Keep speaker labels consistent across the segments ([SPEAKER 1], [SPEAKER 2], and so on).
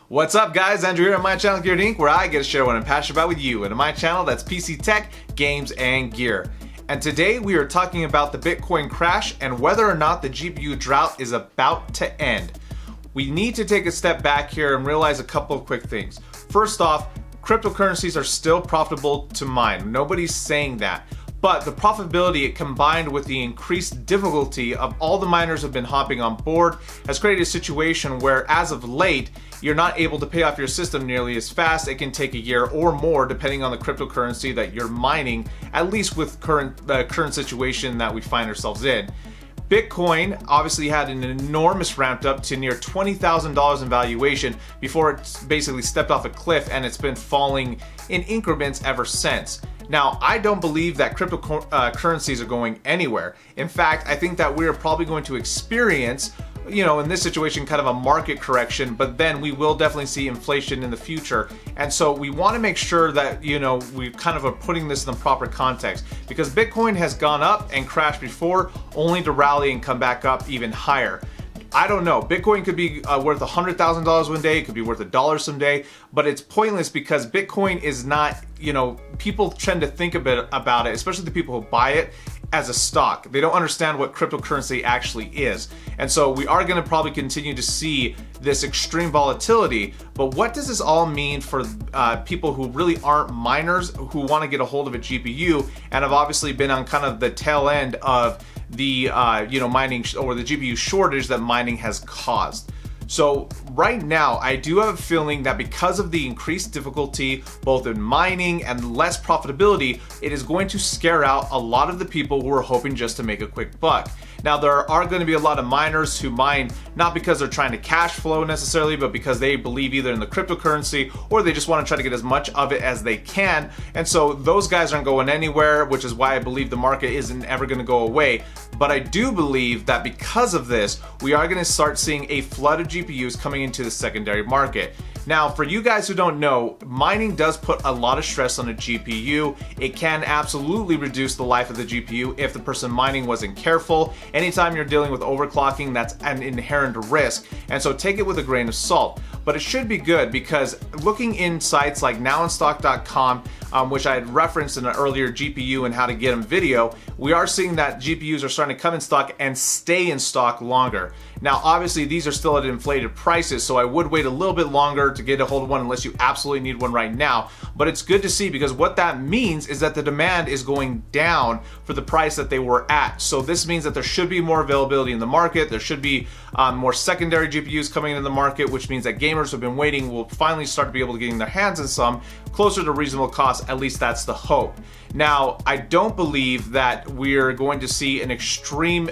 [SPEAKER 1] What's up guys, Andrew here on my channel GearedInc, where I get to share what I'm passionate about with you. And on my channel, that's PC tech, games, and gear. And today we are talking about the Bitcoin crash and whether or not the GPU drought is about to end. We need to take a step back here and realize a couple of quick things. First off, cryptocurrencies are still profitable to mine. Nobody's saying that. But the profitability combined with the increased difficulty of all the miners have been hopping on board has created a situation where as of late, you're not able to pay off your system nearly as fast. It can take a year or more depending on the cryptocurrency that you're mining, at least with the current situation that we find ourselves in. Bitcoin obviously had an enormous ramp up to near $20,000 in valuation before it basically stepped off a cliff, and it's been falling in increments ever since. Now, I don't believe that cryptocurrencies are going anywhere. In fact, I think that we're probably going to experience, in this situation, kind of a market correction, but then we will definitely see inflation in the future. And so we want to make sure that, we kind of are putting this in the proper context, because Bitcoin has gone up and crashed before, only to rally and come back up even higher. I don't know. Bitcoin could be worth $100,000 one day. It could be worth $1 someday, but it's pointless because Bitcoin is not, people tend to think a bit about it, especially the people who buy it, as a stock. They don't understand what cryptocurrency actually is. And so we are going to probably continue to see this extreme volatility. But what does this all mean for people who really aren't miners, who want to get a hold of a GPU and have obviously been on kind of the tail end of the mining or the GPU shortage that mining has caused? So right now, I do have a feeling that because of the increased difficulty, both in mining and less profitability, it is going to scare out a lot of the people who are hoping just to make a quick buck. Now, there are going to be a lot of miners who mine not because they're trying to cash flow necessarily, but because they believe either in the cryptocurrency or they just want to try to get as much of it as they can. And so those guys aren't going anywhere, which is why I believe the market isn't ever going to go away. But I do believe that because of this, we are going to start seeing a flood of GPUs coming into the secondary market. Now, for you guys who don't know, mining does put a lot of stress on a GPU. It can absolutely reduce the life of the GPU if the person mining wasn't careful. Anytime you're dealing with overclocking, that's an inherent risk. And so take it with a grain of salt. But it should be good because looking in sites like nowinstock.com, which I had referenced in an earlier GPU and how to get them video, we are seeing that GPUs are starting to come in stock and stay in stock longer. Now, obviously, these are still at inflated prices, so I would wait a little bit longer to get a hold of one unless you absolutely need one right now. But it's good to see because what that means is that the demand is going down for the price that they were at. So this means that there should be more availability in the market. There should be more secondary GPUs coming into the market, which means that gamers who have been waiting will finally start to be able to get their hands on some closer to reasonable cost. At least that's the hope. Now, I don't believe that we're going to see an extreme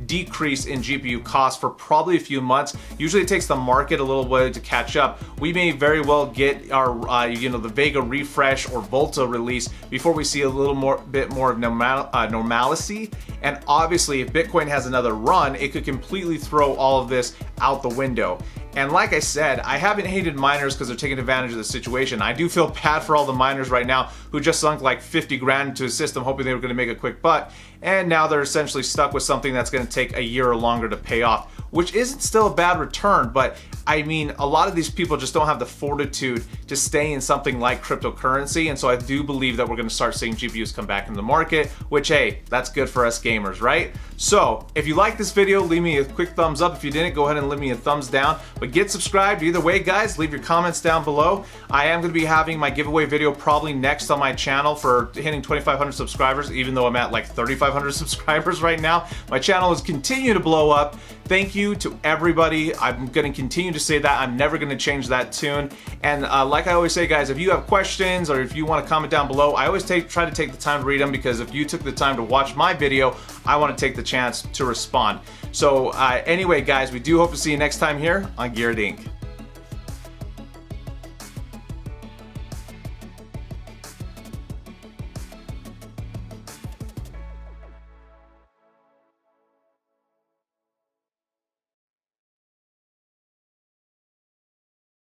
[SPEAKER 1] decrease in GPU costs for probably a few months. Usually it takes the market a little bit to catch up. We may very well get our, the Vega refresh or Volta release before we see a little bit more of normalcy. And obviously, if Bitcoin has another run, it could completely throw all of this out the window. And like I said, I haven't hated miners because they're taking advantage of the situation. I do feel bad for all the miners right now who just sunk like 50 grand into a system hoping they were going to make a quick buck, and now they're essentially stuck with something that's going to take a year or longer to pay off, which isn't still a bad return. But I mean, a lot of these people just don't have the fortitude to stay in something like cryptocurrency, and so I do believe that we're going to start seeing GPUs come back in the market, which, hey, that's good for us gamers, right? So if you like this video, leave me a quick thumbs up. If you didn't, go ahead and leave me a thumbs down, but get subscribed either way, guys. Leave your comments down below. I am going to be having my giveaway video probably next on my channel for hitting 2,500 subscribers, even though I'm at like 3,500 subscribers right now. My channel is continuing to blow up. Thank you to everybody. I'm going to continue to say that. I'm never going to change that tune. And like I always say, guys, if you have questions or if you want to comment down below, I always try to take the time to read them, because if you took the time to watch my video, I want to take the chance to respond. So anyway, guys, we do hope to see you next time here on GearedInc.